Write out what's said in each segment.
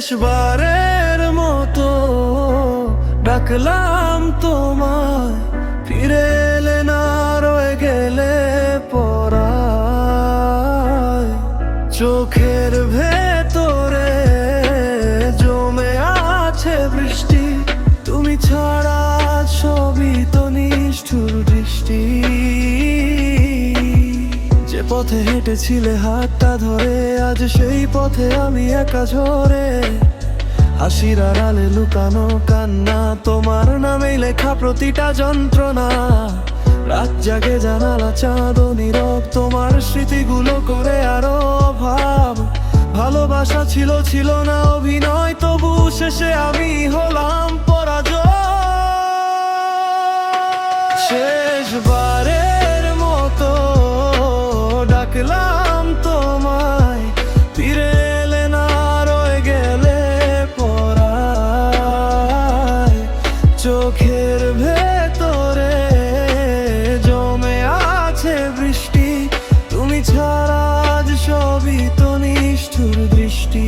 শেষবারের মতো ডাকলাম তোমায়, ফিরে এলে না, রয়ে গেলে পরায়। চোখের ভেতরে জমে আছে বৃষ্টি, তুমি ছাড়া সবই তো নিষ্ঠুর দৃষ্টি। যে পথে হেঁটেছিলে হাতটা ধরে, আজ সেই পথে আমি একা ঝরে। হাসির আড়ালে লুকানো কান্না, তোমার নামেই লেখা প্রতিটা যন্ত্রণা। রাত জাগে জানালা চাঁদ নীরব, তোমার স্মৃতিগুলো করে আরো অভাব। ভালোবাসা ছিল ছিল না অভিনয়, তবু শেষে আমি হলাম পরাজয়। শেষবারের মতো ডাকলাম তোমায়, ফিরে এলে না, রয়ে গেলে পরায়। চোখের ভেতরে জমে আছে বৃষ্টি, তুমি ছাড়া আজ সবই তো নিষ্ঠুর দৃষ্টি।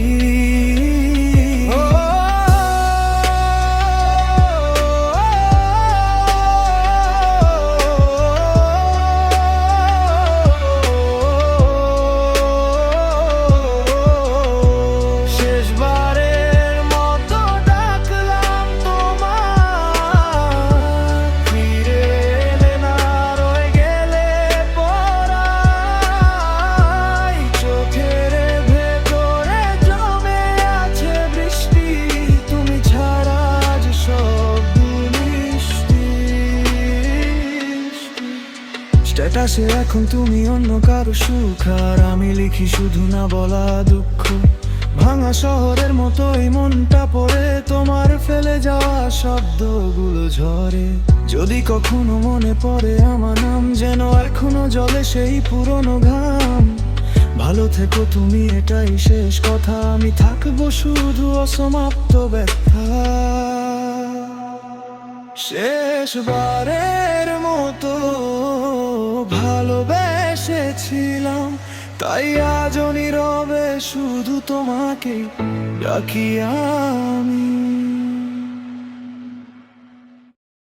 স্ট্যাটাসে এখন তুমি অন্য কারো সুখ, আর আমি লিখি শুধু না বলা দুঃখ। ভাঙা শহরের মতো এই মনটা পড়ে, তোমার ফেলে যাওয়া শব্দগুলো ঝরে। যদি কখনো মনে পড়ে আমার নাম, যেন এখনো জলে সেই পুরনো ঘাম। ভালো থেকো তুমি, এটাই শেষ কথা, আমি থাকবো শুধু অসমাপ্ত ব্যথা। শেষবারের মতো ভালোবেসেছিলাম, তাই আজ নীরবে শুধু তোমাকে ডাকি আমি।